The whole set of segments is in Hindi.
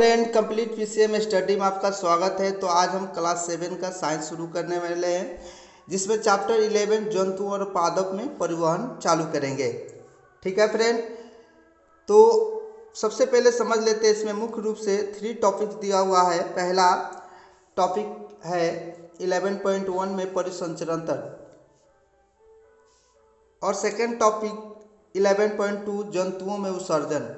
फ्रेंड, कंप्लीट पीसीएम स्टडी में आपका स्वागत है। तो आज हम क्लास 7 का साइंस शुरू करने वाले हैं, जिसमें चैप्टर 11 जंतु और पादप में परिवहन चालू करेंगे। ठीक है फ्रेंड, तो सबसे पहले समझ लेते हैं। इसमें मुख्य रूप से 3 टॉपिक दिया हुआ है। पहला टॉपिक है 11.1 में परिसंचरण तंत्र, और सेकेंड टॉपिक 11.2 जंतुओं में उत्सर्जन,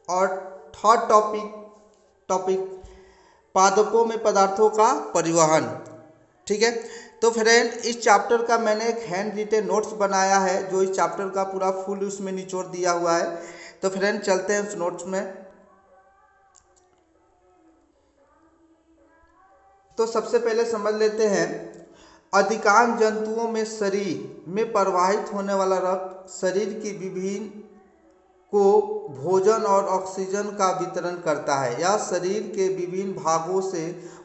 और थर्ड टॉपिक पादपों में पदार्थों का परिवहन। ठीक है, तो फ्रेंड इस चैप्टर का मैंने एक हैंड रिटेन नोट्स बनाया है, जो इस चैप्टर का पूरा फुल उसमें निचोड़ दिया हुआ है। तो फ्रेंड चलते हैं उस नोट्स में। तो सबसे पहले समझ लेते हैं, अधिकांश जंतुओं में शरीर में प्रवाहित होने वाला रक्त शरीर की विभिन्न को भोजन और ऑक्सीजन का वितरण करता है। यह शरीर के विभिन्न भागों से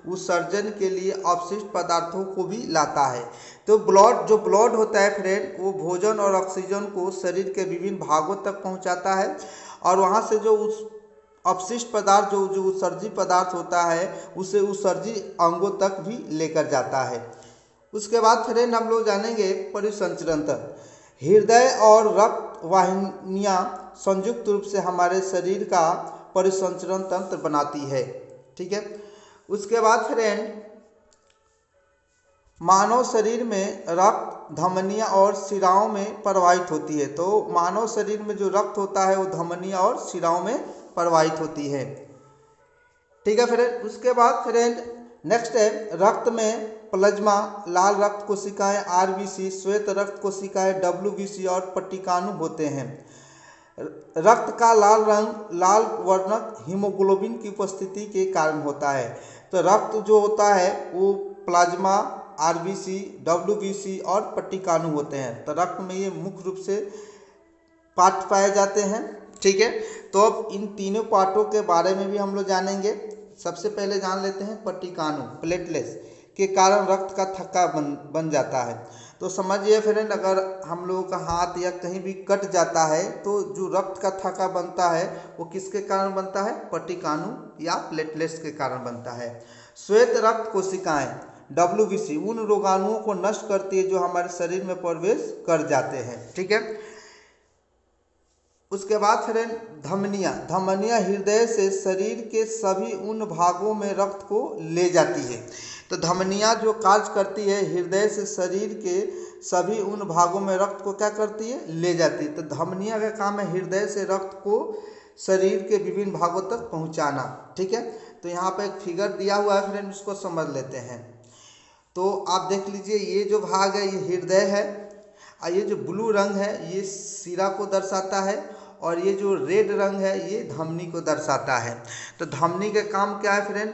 उत्सर्जन के लिए अपशिष्ट पदार्थों को भी लाता है। तो ब्लड होता है फ्रेंड, वो भोजन और ऑक्सीजन को शरीर के विभिन्न भागों तक पहुंचाता है, और वहां से जो उस अपशिष्ट पदार्थ जो उत्सर्जित पदार्थ होता है उसे उत्सर्जित अंगों तक भी लेकर जाता है। उसके बाद फ्रेंड हम लोग जानेंगे परिसंचरण तंत्र। हृदय और रक्त वाहिनियां संयुक्त रूप से हमारे शरीर का परिसंचरण तंत्र बनाती है। ठीक है, उसके बाद फ्रेंड मानव शरीर में रक्त धमनियां और शिराओं में प्रवाहित होती है। तो मानव शरीर में जो रक्त होता है वो धमनियां और शिराओं में प्रवाहित होती है। ठीक है फ्रेंड, उसके बाद फ्रेंड नेक्स्ट है रक्त में प्लाज्मा, लाल रक्त कोशिकाएं आरबीसी, श्वेत रक्त कोशिकाएं डब्ल्यूबीसी और पट्टिकाणु होते हैं। रक्त का लाल रंग लाल वर्णक हीमोग्लोबिन की उपस्थिति के कारण होता है। तो रक्त जो होता है वो प्लाज्मा, आरबीसी, डब्ल्यूबीसी और पट्टिकाणु होते हैं। तो रक्त में ये मुख्य रूप से पार्ट पाए जाते हैं। ठीक है, तो अब इन तीनों पार्टों के बारे में भी हम लोग जानेंगे। सबसे पहले जान लेते हैं पट्टिकाणु, प्लेटलेट्स के कारण रक्त का थक्का बन जाता है। तो समझिए फ्रेंड, अगर हम लोगों का हाथ या कहीं भी कट जाता है तो जो रक्त का थक्का बनता है वो किसके कारण बनता है? पट्टिकाणु या प्लेटलेट्स के कारण बनता है। श्वेत रक्त कोशिकाएं डब्ल्यूबीसी उन रोगाणुओं को नष्ट करती है जो हमारे शरीर में प्रवेश कर जाते हैं। ठीक है, उसके बाद फ्रेंड धमनियां हृदय से शरीर के सभी उन भागों में रक्त को ले जाती है। तो धमनियां जो कार्य करती है हृदय से शरीर के सभी उन भागों में रक्त को क्या करती है? ले जाती है। तो धमनियां का काम है हृदय से रक्त को शरीर के विभिन्न भागों तक पहुंचाना। ठीक है, तो यहाँ पे एक फिगर दिया हुआ है फ्रेंड, उसको समझ लेते हैं। तो आप देख लीजिए, ये जो भाग है ये हृदय है, और ये जो ब्लू रंग है ये शिरा को दर्शाता है, और ये जो रेड रंग है ये धमनी को दर्शाता है। तो धमनी का काम क्या है फ्रेंड?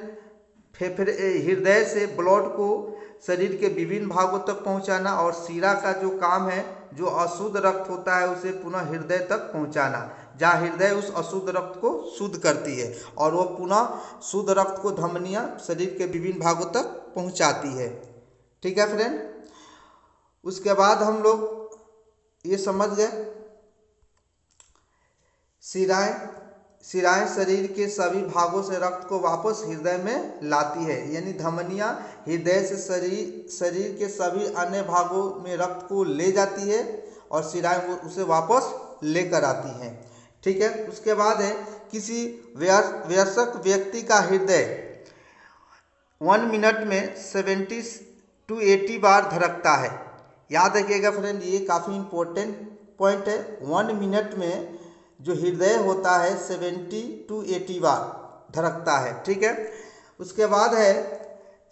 हृदय से ब्लड को शरीर के विभिन्न भागों तक पहुंचाना, और शिरा का जो काम है जो अशुद्ध रक्त होता है उसे पुनः हृदय तक पहुंचाना, जहाँ हृदय उस अशुद्ध रक्त को शुद्ध करती है, और वो पुनः शुद्ध रक्त को धमनियां शरीर के विभिन्न भागों तक पहुंचाती है। ठीक है फ्रेंड, उसके बाद हम लोग ये समझ गए शिराएं शरीर के सभी भागों से रक्त को वापस हृदय में लाती है। यानी धमनियां हृदय से शरीर के सभी अन्य भागों में रक्त को ले जाती है, और शिराएं उसे वापस लेकर आती हैं। ठीक है, उसके बाद है किसी वयस्क व्यक्ति का हृदय 1 मिनट में 70 to 80 बार धड़कता है। याद रखिएगा फ्रेंड, ये काफ़ी इम्पोर्टेंट पॉइंट है। 1 मिनट में जो हृदय होता है 70 to 80 बार धड़कता है। ठीक है, उसके बाद है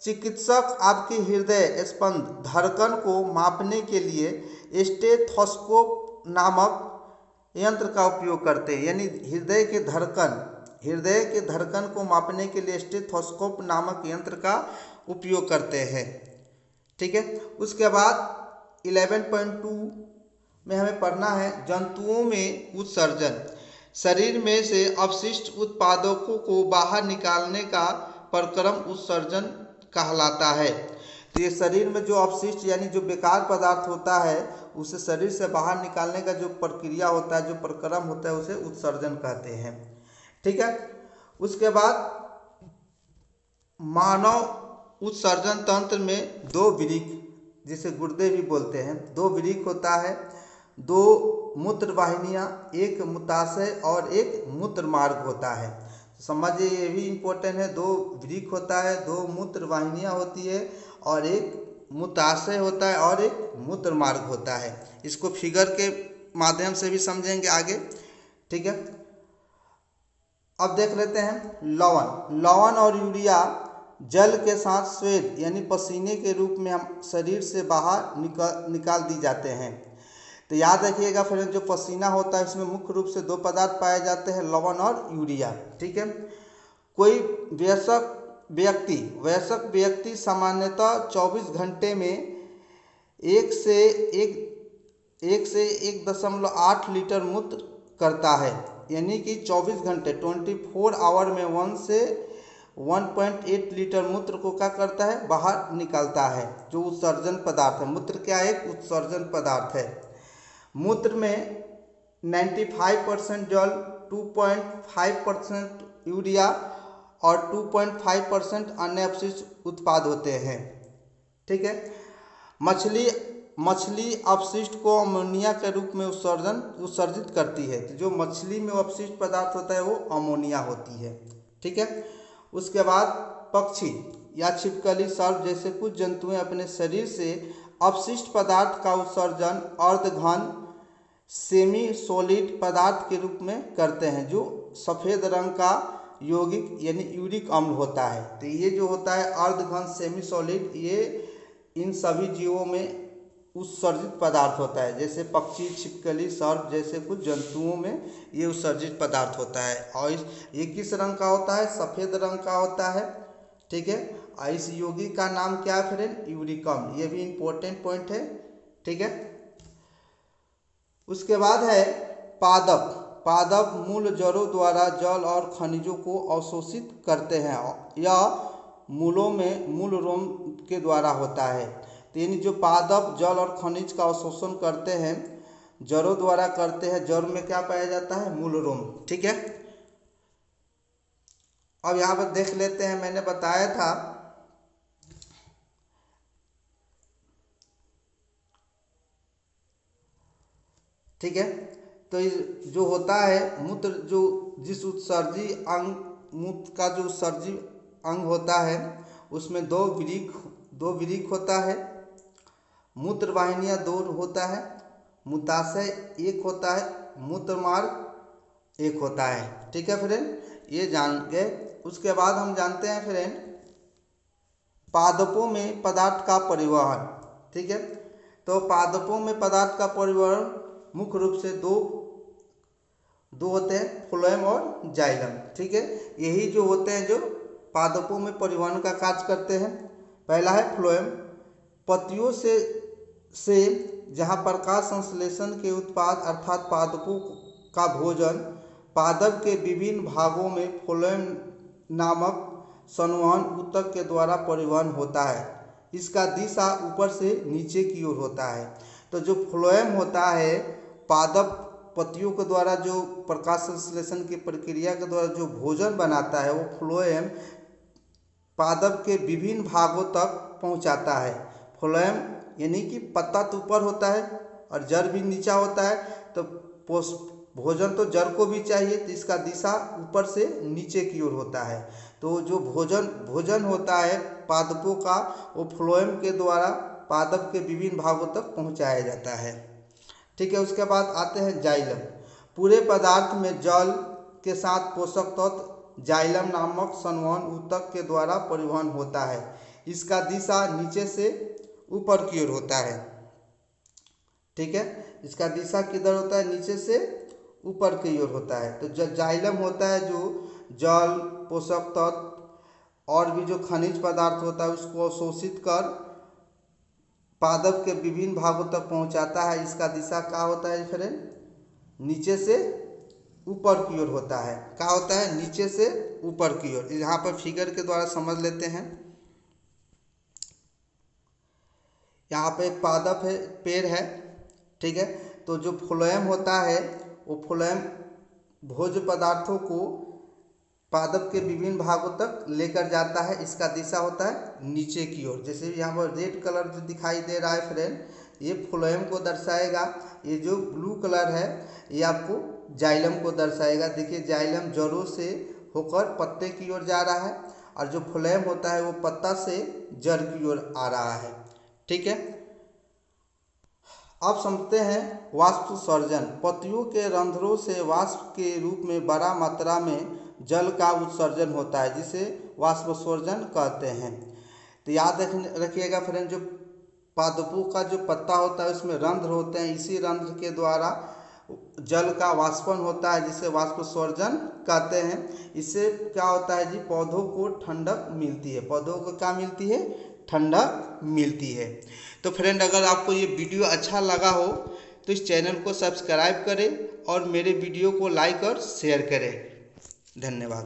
चिकित्सक आपकी हृदय स्पंद धड़कन को मापने के लिए स्टेथोस्कोप नामक यंत्र का उपयोग करते हैं। यानी हृदय के धड़कन को मापने के लिए स्टेथोस्कोप नामक यंत्र का उपयोग करते हैं। ठीक है, उसके बाद 11.2 में हमें पढ़ना है जंतुओं में उत्सर्जन। शरीर में से अपशिष्ट उत्पादों को बाहर निकालने का प्रक्रम उत्सर्जन कहलाता है। तो ये शरीर में जो अपशिष्ट यानी जो बेकार पदार्थ होता है उसे शरीर से बाहर निकालने का जो प्रक्रिया होता है, जो प्रक्रम होता है, उसे उत्सर्जन कहते हैं। ठीक है, उसके बाद मानव उत्सर्जन तंत्र में दो वृक्क, जिसे गुर्दे भी बोलते हैं, दो वृक्क होता है, दो मूत्र वाहिनियाँ, एक मूत्राशय और एक मूत्र मार्ग होता है। समझिए ये भी इम्पोर्टेंट है, दो वृक्क होता है, दो मूत्र वाहिनियाँ होती है और एक मूत्राशय होता है और एक मूत्र मार्ग होता है। इसको फिगर के माध्यम से भी समझेंगे आगे, ठीक है। अब देख लेते हैं लवण। लवण और यूरिया जल के साथ स्वेद यानी पसीने के रूप में हम शरीर से बाहर निकाल दी जाते हैं। तो याद रखिएगा फ्रेंड, जो पसीना होता है इसमें मुख्य रूप से दो पदार्थ पाए जाते हैं, लवण और यूरिया, ठीक है। कोई वयस्क व्यक्ति सामान्यतः 24 घंटे में 1 से 1.8 लीटर मूत्र करता है, यानी कि 24 घंटे 24 आवर में 1 से 1.8 लीटर मूत्र को क्या करता है, बाहर निकालता है, जो उत्सर्जन पदार्थ है। मूत्र क्या है, एक उत्सर्जन पदार्थ है। मूत्र में 95% जल, 2.5% यूरिया और 2.5% अन्य अपशिष्ट उत्पाद होते हैं, ठीक है। मछली अपशिष्ट को अमोनिया के रूप में उत्सर्जित करती है। तो जो मछली में अपशिष्ट पदार्थ होता है वो अमोनिया होती है, ठीक है। उसके बाद पक्षी या छिपकली, सर्प जैसे कुछ जंतुएं अपने शरीर से अपशिष्ट पदार्थ का उत्सर्जन अर्धघन सेमी सॉलिड पदार्थ के रूप में करते हैं, जो सफ़ेद रंग का यौगिक यानी यूरिक अम्ल होता है। तो ये जो होता है अर्धघन सेमी सॉलिड, ये इन सभी जीवों में उत्सर्जित पदार्थ होता है। जैसे पक्षी, छिपकली, सर्प जैसे कुछ जंतुओं में ये उत्सर्जित पदार्थ होता है। और ये किस रंग का होता है, सफ़ेद रंग का होता है, ठीक है। और इस यौगिक का नाम क्या है फ्रेंड, यूरिक अम्ल। ये भी इम्पोर्टेंट पॉइंट है, ठीक है। उसके बाद है पादप। पादप मूल जड़ों द्वारा जल और खनिजों को अवशोषित करते हैं। यह मूलों में मूल रोम के द्वारा होता है। तो यानी जो पादप जल और खनिज का अवशोषण करते हैं, जड़ों द्वारा करते हैं। जड़ में क्या पाया जाता है, मूल रोम, ठीक है। अब यहाँ पर देख लेते हैं, मैंने बताया था ठीक है। तो जो होता है मूत्र, जो जिस उत्सर्जी अंग, मूत्र का जो उत्सर्जी अंग होता है उसमें दो वृक्क होता है, मूत्र वाहिनियाँ दो होता है, मूत्राशय एक होता है, मूत्र मार्ग एक होता है, ठीक है फ्रेंड, ये जान गए। उसके बाद हम जानते हैं फ्रेंड पादपों में पदार्थ का परिवहन, ठीक है। तो पादपों में पदार्थ का परिवहन मुख्य रूप से दो होते हैं, फ्लोएम और जाइलम, ठीक है। यही जो होते हैं जो पादपों में परिवहन का कार्य करते हैं। पहला है फ्लोएम, पत्तियों से जहाँ प्रकाश संश्लेषण के उत्पाद अर्थात पादपों का भोजन पादप के विभिन्न भागों में फ्लोएम नामक संवहन ऊतक के द्वारा परिवहन होता है। इसका दिशा ऊपर से नीचे की ओर होता है। तो जो फ्लोएम होता है, पादप पत्तियों के द्वारा जो प्रकाश संश्लेषण की प्रक्रिया के द्वारा जो भोजन बनाता है, वो फ्लोएम पादप के विभिन्न भागों तक पहुंचाता है। फ्लोएम यानी कि पत्ता तो ऊपर होता है और जड़ भी नीचा होता है, तो भोजन तो जड़ को भी चाहिए, तो इसका दिशा ऊपर से नीचे की ओर होता है। तो जो भोजन होता है पादपों का, वो फ्लोएम के द्वारा पादप के विभिन्न भागों तक पहुंचाया जाता है, ठीक है। उसके बाद आते हैं जाइलम। पूरे पदार्थ में जल के साथ पोषक तत्व जाइलम नामक संवहन ऊतक के द्वारा परिवहन होता है। इसका दिशा नीचे से ऊपर की ओर होता है, ठीक है। इसका दिशा किधर होता है, नीचे से ऊपर की ओर होता है। तो जो जाइलम होता है, जो जल, पोषक तत्व और भी जो खनिज पदार्थ होता है उसको अवशोषित कर पादप के विभिन्न भागों तक पहुंचाता है। इसका दिशा क्या होता है फ्रेंड, नीचे से ऊपर की ओर होता है। क्या होता है, नीचे से ऊपर की ओर। यहाँ पर फिगर के द्वारा समझ लेते हैं। यहाँ पे एक पादप है, पेड़ है, ठीक है। तो जो फ्लोएम होता है, वो फ्लोएम भोज्य पदार्थों को पादप के विभिन्न भागों तक लेकर जाता है। इसका दिशा होता है नीचे की ओर। जैसे यहाँ पर रेड कलर जो दिखाई दे रहा है फ्रेंड, ये फ्लोएम को दर्शाएगा। ये जो ब्लू कलर है ये आपको जाइलम को दर्शाएगा। देखिए जाइलम जड़ों से होकर पत्ते की ओर जा रहा है और जो फ्लोएम होता है वो पत्ता से जड़ की ओर आ रहा है। ठीक है, अब समझते हैं वाष्पोत्सर्जन। पत्तियों के रंध्रों से वाष्प के रूप में बड़ा मात्रा में जल का उत्सर्जन होता है, जिसे वाष्पोत्सर्जन कहते हैं। तो याद रखिएगा फ्रेंड, जो पादपों का जो पत्ता होता है उसमें रंध्र होते हैं, इसी रंध्र के द्वारा जल का वाष्पन होता है, जिसे वाष्पोत्सर्जन कहते हैं। इससे क्या होता है जी, पौधों को ठंडक मिलती है। पौधों को क्या मिलती है? ठंडक मिलती है। तो फ्रेंड, अगर आपको ये वीडियो अच्छा लगा हो तो इस चैनल को सब्सक्राइब करें और मेरे वीडियो को लाइक और शेयर करें। धन्यवाद।